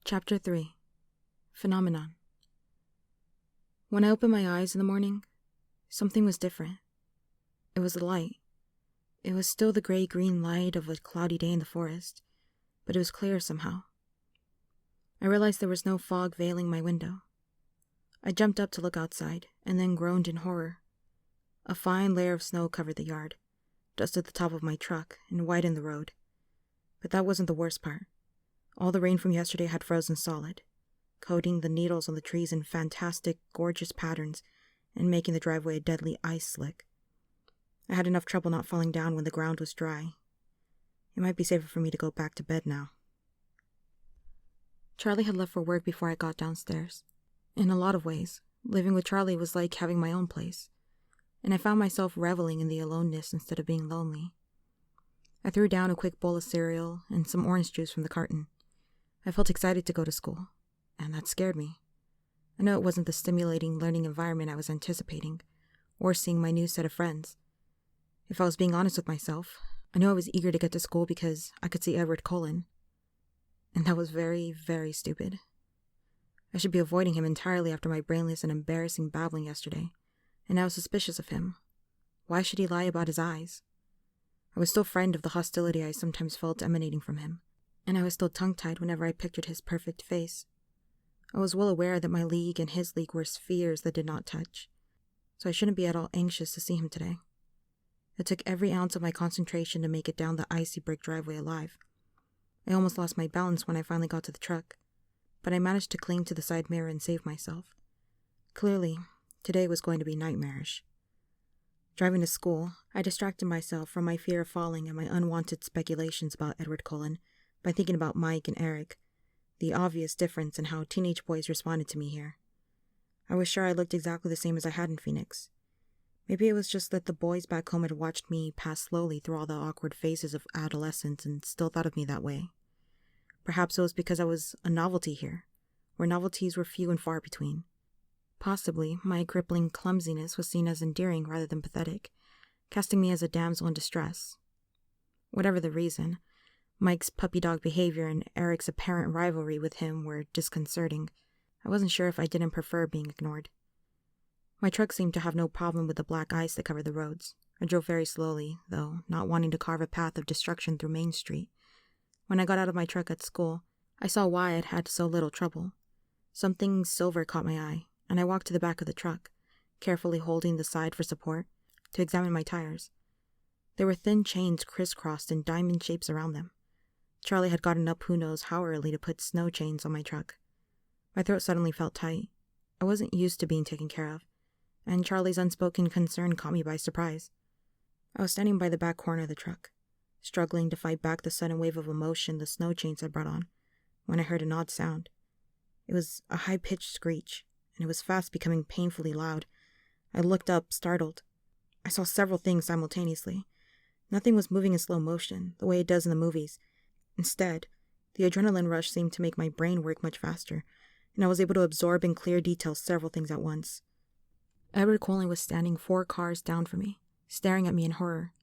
Chapter 3. Phenomenon. When I opened my eyes in the morning, something was different. It was the light. It was still the gray-green light of a cloudy day in the forest, but it was clear somehow. I realized there was no fog veiling my window. I jumped up to look outside, and then groaned in horror. A fine layer of snow covered the yard, dusted the top of my truck, and whitened the road. But that wasn't the worst part. All the rain from yesterday had frozen solid, coating the needles on the trees in fantastic, gorgeous patterns and making the driveway a deadly ice slick. I had enough trouble not falling down when the ground was dry. It might be safer for me to go back to bed now. Charlie had left for work before I got downstairs. In a lot of ways, living with Charlie was like having my own place, and I found myself reveling in the aloneness instead of being lonely. I threw down a quick bowl of cereal and some orange juice from the carton. I felt excited to go to school, and that scared me. I know it wasn't the stimulating learning environment I was anticipating, or seeing my new set of friends. If I was being honest with myself, I knew I was eager to get to school because I could see Edward Cullen. And that was very, very stupid. I should be avoiding him entirely after my brainless and embarrassing babbling yesterday, and I was suspicious of him. Why should he lie about his eyes? I was still frightened of the hostility I sometimes felt emanating from him, and I was still tongue-tied whenever I pictured his perfect face. I was well aware that my league and his league were spheres that did not touch, so I shouldn't be at all anxious to see him today. It took every ounce of my concentration to make it down the icy brick driveway alive. I almost lost my balance when I finally got to the truck, but I managed to cling to the side mirror and save myself. Clearly, today was going to be nightmarish. Driving to school, I distracted myself from my fear of falling and my unwanted speculations about Edward Cullen by thinking about Mike and Eric, the obvious difference in how teenage boys responded to me here. I was sure I looked exactly the same as I had in Phoenix. Maybe it was just that the boys back home had watched me pass slowly through all the awkward phases of adolescence and still thought of me that way. Perhaps it was because I was a novelty here, where novelties were few and far between. Possibly, my crippling clumsiness was seen as endearing rather than pathetic, casting me as a damsel in distress. Whatever the reason, Mike's puppy dog behavior and Eric's apparent rivalry with him were disconcerting. I wasn't sure if I didn't prefer being ignored. My truck seemed to have no problem with the black ice that covered the roads. I drove very slowly, though, not wanting to carve a path of destruction through Main Street. When I got out of my truck at school, I saw why I'd had so little trouble. Something silver caught my eye, and I walked to the back of the truck, carefully holding the side for support, to examine my tires. There were thin chains crisscrossed in diamond shapes around them. Charlie had gotten up who knows how early to put snow chains on my truck. My throat suddenly felt tight. I wasn't used to being taken care of, and Charlie's unspoken concern caught me by surprise. I was standing by the back corner of the truck, struggling to fight back the sudden wave of emotion the snow chains had brought on, when I heard an odd sound. It was a high-pitched screech, and it was fast becoming painfully loud. I looked up, startled. I saw several things simultaneously. Nothing was moving in slow motion, the way it does in the movies. Instead, the adrenaline rush seemed to make my brain work much faster, and I was able to absorb in clear detail several things at once. Edward Cullen was standing 4 cars down from me, staring at me in horror.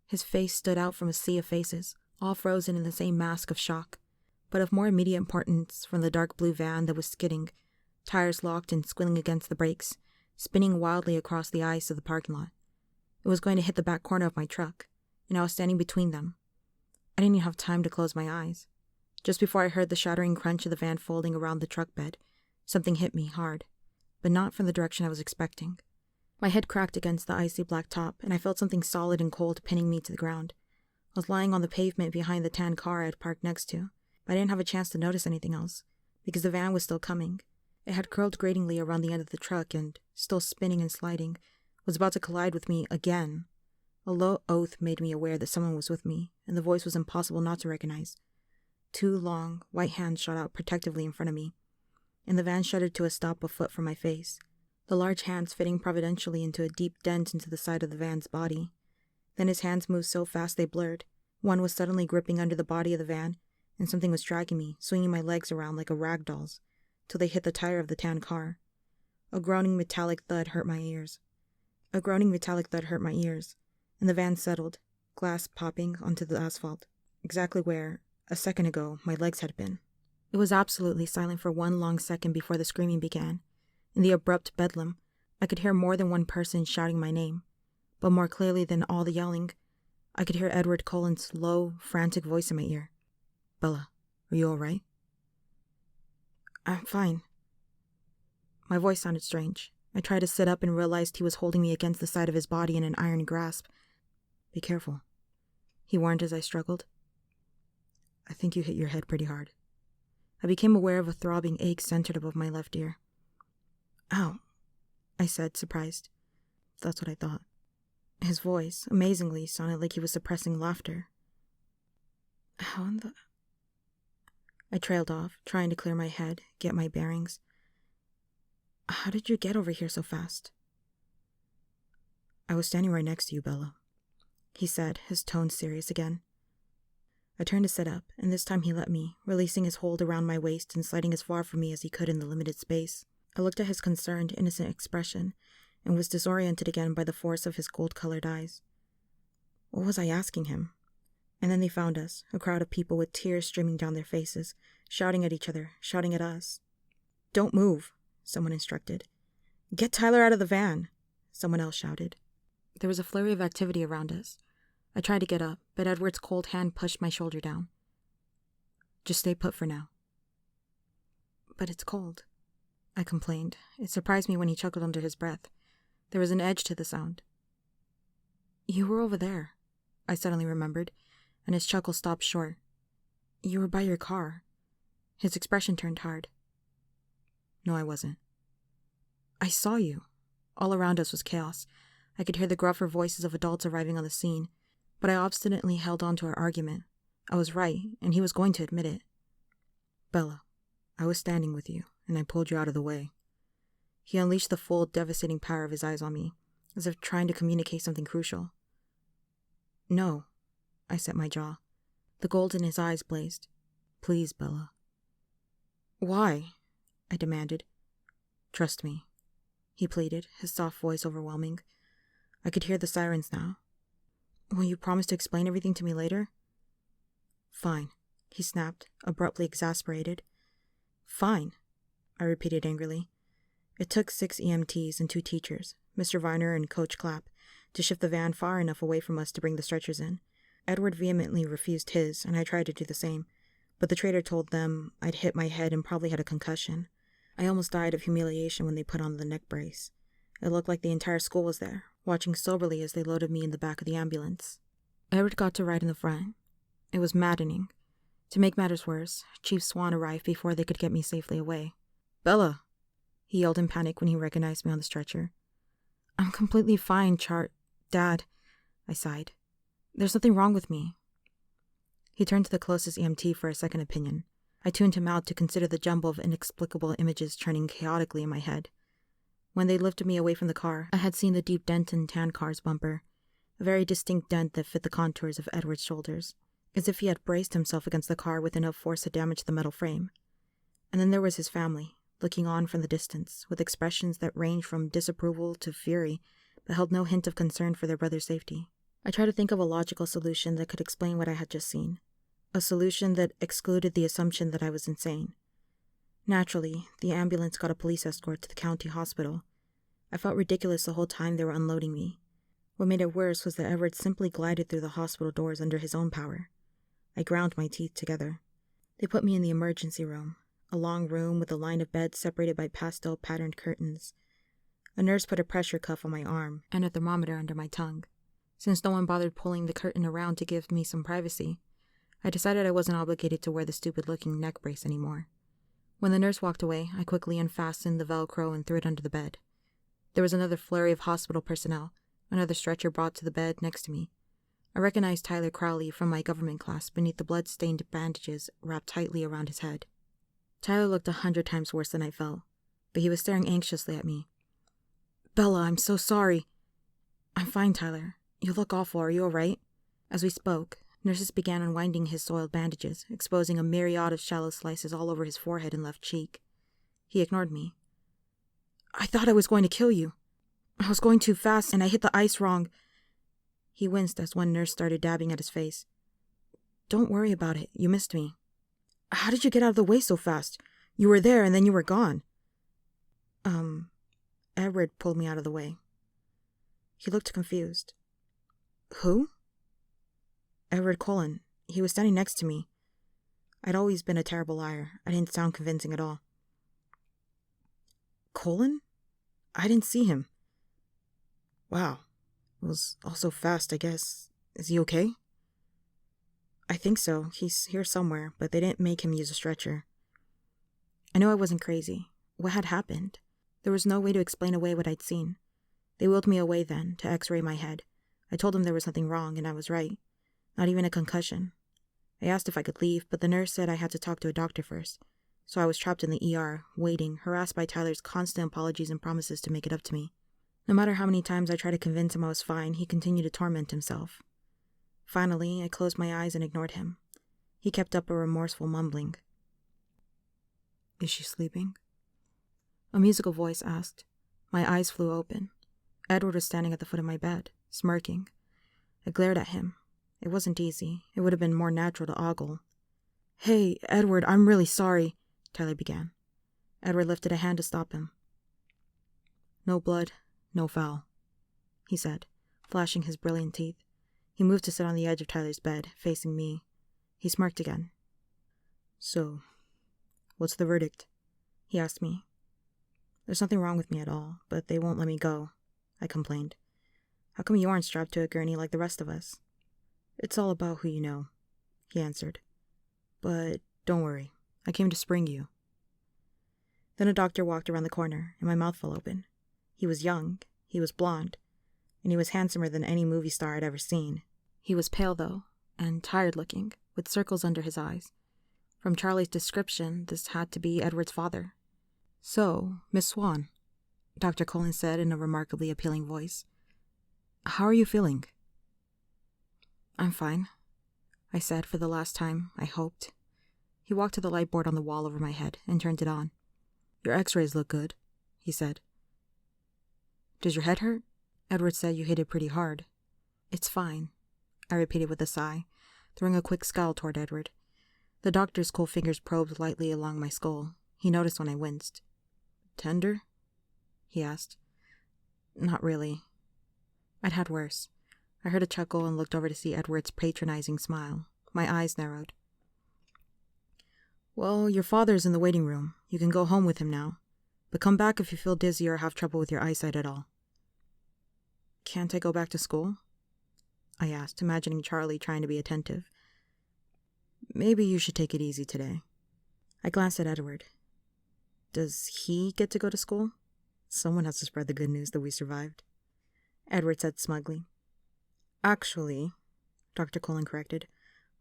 His face stood out from a sea of faces, all frozen in the same mask of shock, but of more immediate importance from the dark blue van that was skidding, tires locked and squealing against the brakes, spinning wildly across the ice of the parking lot. It was going to hit the back corner of my truck, and I was standing between them. I didn't even have time to close my eyes. Just before I heard the shattering crunch of the van folding around the truck bed, something hit me hard, but not from the direction I was expecting. My head cracked against the icy black top, and I felt something solid and cold pinning me to the ground. I was lying on the pavement behind the tan car I had parked next to, but I didn't have a chance to notice anything else, because the van was still coming. It had curled gratingly around the end of the truck and, still spinning and sliding, was about to collide with me again. A low oath made me aware that someone was with me, and the voice was impossible not to recognize. 2 long, white hands shot out protectively in front of me, and the van shuddered to a stop a foot from my face, the large hands fitting providentially into a deep dent into the side of the van's body. Then his hands moved so fast they blurred. One was suddenly gripping under the body of the van, and something was dragging me, swinging my legs around like a rag doll's, till they hit the tire of the tan car. A groaning metallic thud hurt my ears, and the van settled, glass popping onto the asphalt, exactly where, a second ago, my legs had been. It was absolutely silent for one long second before the screaming began. In the abrupt bedlam, I could hear more than one person shouting my name, but more clearly than all the yelling, I could hear Edward Cullen's low, frantic voice in my ear. "Bella, are you all right?" "I'm fine." My voice sounded strange. I tried to sit up and realized he was holding me against the side of his body in an iron grasp. "Be careful," he warned as I struggled. "I think you hit your head pretty hard." I became aware of a throbbing ache centered above my left ear. "Ow," I said, surprised. That's what I thought. His voice, amazingly, sounded like he was suppressing laughter. "How in the—" I trailed off, trying to clear my head, get my bearings. "How did you get over here so fast?" "I was standing right next to you, Bella," he said, his tone serious again. I turned to sit up, and this time he let me, releasing his hold around my waist and sliding as far from me as he could in the limited space. I looked at his concerned, innocent expression, and was disoriented again by the force of his gold-colored eyes. What was I asking him? And then they found us, a crowd of people with tears streaming down their faces, shouting at each other, shouting at us. "Don't move," someone instructed. "Get Tyler out of the van," someone else shouted. There was a flurry of activity around us. I tried to get up, but Edward's cold hand pushed my shoulder down. "Just stay put for now." "But it's cold," I complained. It surprised me when he chuckled under his breath. There was an edge to the sound. "You were over there," I suddenly remembered, and his chuckle stopped short. "You were by your car." His expression turned hard. "No, I wasn't." "I saw you." All around us was chaos. I could hear the gruffer voices of adults arriving on the scene, but I obstinately held on to our argument. I was right, and he was going to admit it. "Bella, I was standing with you, and I pulled you out of the way." He unleashed the full, devastating power of his eyes on me, as if trying to communicate something crucial. "No," I set my jaw. The gold in his eyes blazed. "Please, Bella." "Why?" I demanded. "Trust me," he pleaded, his soft voice overwhelming. I could hear the sirens now. "Will you promise to explain everything to me later?" "Fine," he snapped, abruptly exasperated. "Fine," I repeated angrily. It took 6 EMTs and 2 teachers, Mr. Viner and Coach Clapp, to shift the van far enough away from us to bring the stretchers in. Edward vehemently refused his, and I tried to do the same, but the traitor told them I'd hit my head and probably had a concussion. I almost died of humiliation when they put on the neck brace. It looked like the entire school was there, watching soberly as they loaded me in the back of the ambulance. Edward got to ride in the front. It was maddening. To make matters worse, Chief Swan arrived before they could get me safely away. "Bella!" he yelled in panic when he recognized me on the stretcher. "I'm completely fine, Dad," I sighed. "There's nothing wrong with me." He turned to the closest EMT for a second opinion. I tuned him out to consider the jumble of inexplicable images churning chaotically in my head. When they lifted me away from the car, I had seen the deep dent in Tan Car's bumper, a very distinct dent that fit the contours of Edward's shoulders, as if he had braced himself against the car with enough force to damage the metal frame. And then there was his family, looking on from the distance, with expressions that ranged from disapproval to fury, but held no hint of concern for their brother's safety. I tried to think of a logical solution that could explain what I had just seen, a solution that excluded the assumption that I was insane. Naturally, the ambulance got a police escort to the county hospital. I felt ridiculous the whole time they were unloading me. What made it worse was that Everett simply glided through the hospital doors under his own power. I ground my teeth together. They put me in the emergency room, a long room with a line of beds separated by pastel-patterned curtains. A nurse put a pressure cuff on my arm and a thermometer under my tongue. Since no one bothered pulling the curtain around to give me some privacy, I decided I wasn't obligated to wear the stupid-looking neck brace anymore. When the nurse walked away, I quickly unfastened the Velcro and threw it under the bed. There was another flurry of hospital personnel, another stretcher brought to the bed next to me. I recognized Tyler Crowley from my government class beneath the blood-stained bandages wrapped tightly around his head. Tyler looked 100 times worse than I felt, but he was staring anxiously at me. "Bella, I'm so sorry." "I'm fine, Tyler. You look awful. Are you all right?" As we spoke, nurses began unwinding his soiled bandages, exposing a myriad of shallow slices all over his forehead and left cheek. He ignored me. "I thought I was going to kill you. I was going too fast and I hit the ice wrong." He winced as one nurse started dabbing at his face. "Don't worry about it. You missed me." How did you get out of the way so fast? You were there and then you were gone. Edward pulled me out of the way. He looked confused. Who? Edward Cullen. He was standing next to me. I'd always been a terrible liar. I didn't sound convincing at all. Cullen? I didn't see him. Wow. It was all so fast, I guess. Is he okay? I think so. He's here somewhere, but they didn't make him use a stretcher. I knew I wasn't crazy. What had happened? There was no way to explain away what I'd seen. They wheeled me away then, to x-ray my head. I told them there was nothing wrong, and I was right. Not even a concussion. I asked if I could leave, but the nurse said I had to talk to a doctor first. So I was trapped in the ER, waiting, harassed by Tyler's constant apologies and promises to make it up to me. No matter how many times I tried to convince him I was fine, he continued to torment himself. Finally, I closed my eyes and ignored him. He kept up a remorseful mumbling. Is she sleeping? A musical voice asked. My eyes flew open. Edward was standing at the foot of my bed, smirking. I glared at him. It wasn't easy. It would have been more natural to ogle. Hey, Edward, I'm really sorry, Tyler began. Edward lifted a hand to stop him. No blood, no foul, he said, flashing his brilliant teeth. He moved to sit on the edge of Tyler's bed, facing me. He smirked again. So, what's the verdict? He asked me. There's nothing wrong with me at all, but they won't let me go, I complained. How come you aren't strapped to a gurney like the rest of us? It's all about who you know, he answered. But don't worry, I came to spring you. Then a doctor walked around the corner, and my mouth fell open. He was young, he was blonde, and he was handsomer than any movie star I'd ever seen. He was pale, though, and tired-looking, with circles under his eyes. From Charlie's description, this had to be Edward's father. So, Miss Swan, Dr. Cullen said in a remarkably appealing voice. How are you feeling? I'm fine, I said for the last time, I hoped. He walked to the light board on the wall over my head and turned it on. Your x-rays look good, he said. Does your head hurt? Edward said you hit it pretty hard. It's fine, I repeated with a sigh, throwing a quick scowl toward Edward. The doctor's cool fingers probed lightly along my skull. He noticed when I winced. Tender? He asked. Not really. I'd had worse. I heard a chuckle and looked over to see Edward's patronizing smile. My eyes narrowed. Well, your father's in the waiting room. You can go home with him now. But come back if you feel dizzy or have trouble with your eyesight at all. Can't I go back to school? I asked, imagining Charlie trying to be attentive. Maybe you should take it easy today. I glanced at Edward. Does he get to go to school? Someone has to spread the good news that we survived. Edward said smugly. Actually, Dr. Cullen corrected,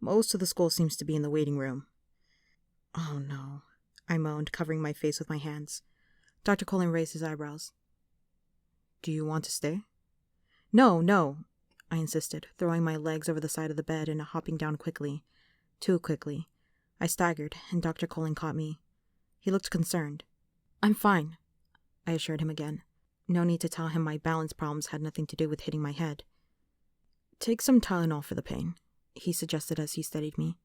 most of the school seems to be in the waiting room. Oh no, I moaned, covering my face with my hands. Dr. Cullen raised his eyebrows. Do you want to stay? No, I insisted, throwing my legs over the side of the bed and hopping down quickly. Too quickly. I staggered, and Dr. Cullen caught me. He looked concerned. I'm fine, I assured him again. No need to tell him my balance problems had nothing to do with hitting my head. Take some Tylenol for the pain, he suggested as he steadied me.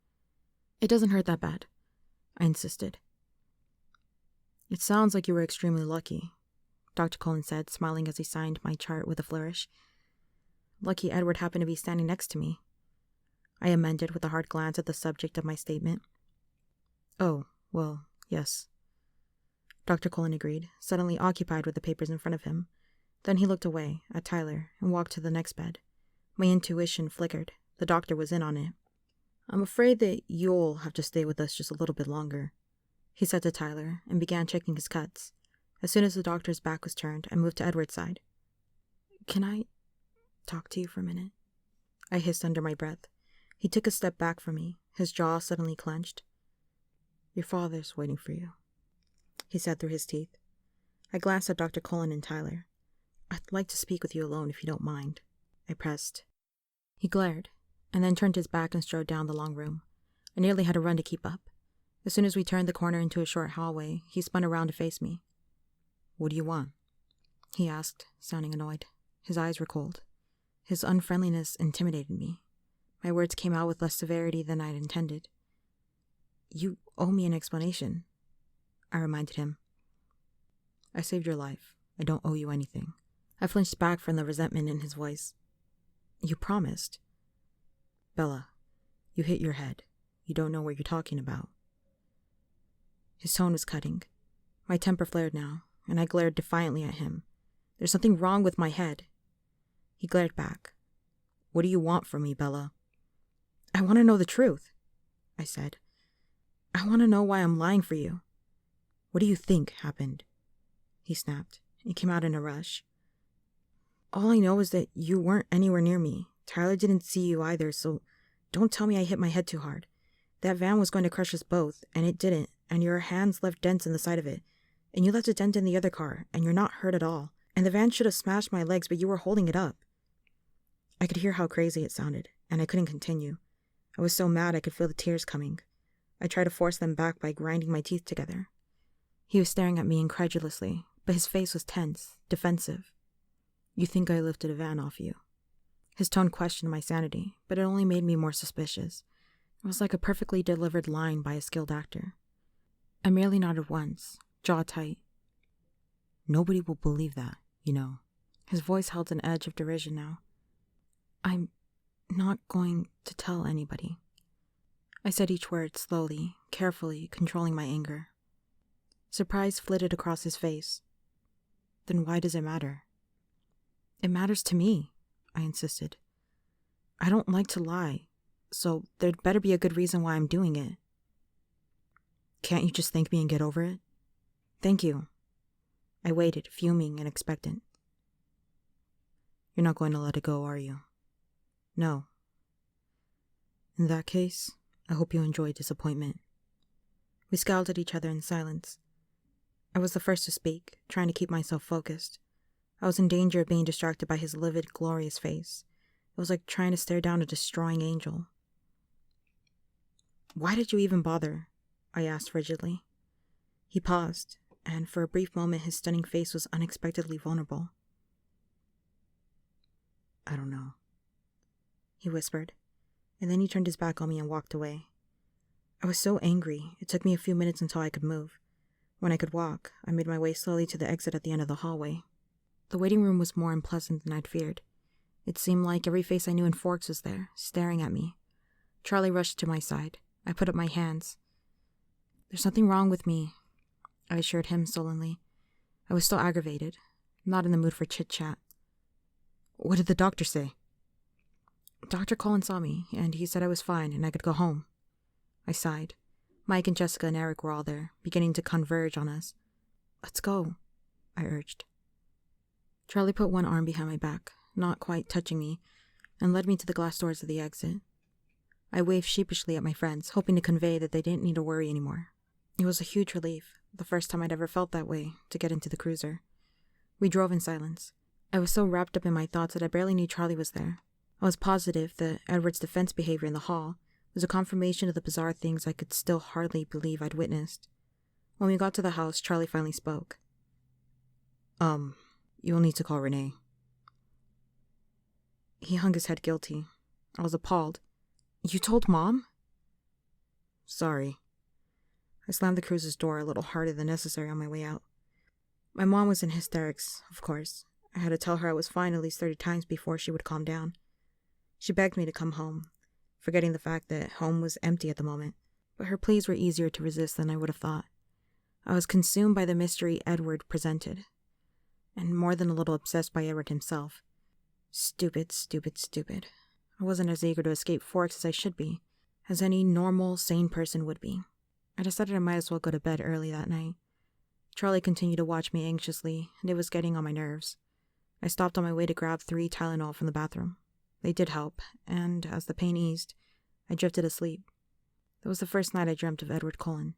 It doesn't hurt that bad, I insisted. It sounds like you were extremely lucky, Dr. Cullen said, smiling as he signed my chart with a flourish. Lucky Edward happened to be standing next to me, I amended with a hard glance at the subject of my statement. Oh, well, yes. Dr. Cullen agreed, suddenly occupied with the papers in front of him. Then he looked away, at Tyler, and walked to the next bed. My intuition flickered. The doctor was in on it. I'm afraid that you'll have to stay with us just a little bit longer, he said to Tyler, and began checking his cuts. As soon as the doctor's back was turned, I moved to Edward's side. Can I talk to you for a minute? I hissed under my breath. He took a step back from me, his jaw suddenly clenched. Your father's waiting for you, he said through his teeth. I glanced at Dr. Cullen and Tyler. I'd like to speak with you alone if you don't mind, I pressed. He glared, and then turned his back and strode down the long room. I nearly had to run to keep up. As soon as we turned the corner into a short hallway, he spun around to face me. What do you want? He asked, sounding annoyed. His eyes were cold. His unfriendliness intimidated me. My words came out with less severity than I'd intended. You owe me an explanation, I reminded him. I saved your life. I don't owe you anything. I flinched back from the resentment in his voice. You promised. Bella, you hit your head. You don't know what you're talking about. His tone was cutting. My temper flared now, and I glared defiantly at him. There's something wrong with my head. He glared back. What do you want from me, Bella? I want to know the truth, I said. I want to know why I'm lying for you. What do you think happened? He snapped. It came out in a rush. All I know is that you weren't anywhere near me. Tyler didn't see you either, so don't tell me I hit my head too hard. That van was going to crush us both, and it didn't, and your hands left dents in the side of it. And you left a dent in the other car, and you're not hurt at all. And the van should have smashed my legs, but you were holding it up. I could hear how crazy it sounded, and I couldn't continue. I was so mad I could feel the tears coming. I tried to force them back by grinding my teeth together. He was staring at me incredulously, but his face was tense, defensive. You think I lifted a van off you? His tone questioned my sanity, but it only made me more suspicious. It was like a perfectly delivered line by a skilled actor. I merely nodded once, jaw tight. Nobody will believe that, you know. His voice held an edge of derision now. I'm not going to tell anybody. I said each word slowly, carefully, controlling my anger. Surprise flitted across his face. Then why does it matter? It matters to me, I insisted. I don't like to lie, so there'd better be a good reason why I'm doing it. Can't you just thank me and get over it? Thank you. I waited, fuming and expectant. You're not going to let it go, are you? No. In that case, I hope you enjoy disappointment. We scowled at each other in silence. I was the first to speak, trying to keep myself focused. I was in danger of being distracted by his livid, glorious face. It was like trying to stare down a destroying angel. Why did you even bother? I asked frigidly. He paused, and for a brief moment his stunning face was unexpectedly vulnerable. I don't know, he whispered, and then he turned his back on me and walked away. I was so angry, it took me a few minutes until I could move. When I could walk, I made my way slowly to the exit at the end of the hallway. The waiting room was more unpleasant than I'd feared. It seemed like every face I knew in Forks was there, staring at me. Charlie rushed to my side. I put up my hands. There's nothing wrong with me, I assured him sullenly. I was still aggravated, not in the mood for chit-chat. What did the doctor say? Dr. Cullen saw me, and he said I was fine and I could go home. I sighed. Mike and Jessica and Eric were all there, beginning to converge on us. Let's go, I urged. Charlie put one arm behind my back, not quite touching me, and led me to the glass doors of the exit. I waved sheepishly at my friends, hoping to convey that they didn't need to worry anymore. It was a huge relief, the first time I'd ever felt that way, to get into the cruiser. We drove in silence. I was so wrapped up in my thoughts that I barely knew Charlie was there. I was positive that Edward's defense behavior in the hall was a confirmation of the bizarre things I could still hardly believe I'd witnessed. When we got to the house, Charlie finally spoke. You'll need to call Renee. He hung his head guilty. I was appalled. You told Mom? Sorry. I slammed the cruiser's door a little harder than necessary on my way out. My mom was in hysterics, of course. I had to tell her I was fine at least 30 times before she would calm down. She begged me to come home, forgetting the fact that home was empty at the moment, but her pleas were easier to resist than I would have thought. I was consumed by the mystery Edward presented, and more than a little obsessed by Edward himself. Stupid, stupid, stupid. I wasn't as eager to escape Forks as I should be, as any normal, sane person would be. I decided I might as well go to bed early that night. Charlie continued to watch me anxiously, and it was getting on my nerves. I stopped on my way to grab 3 Tylenol from the bathroom. They did help, and as the pain eased, I drifted asleep. That was the first night I dreamt of Edward Cullen.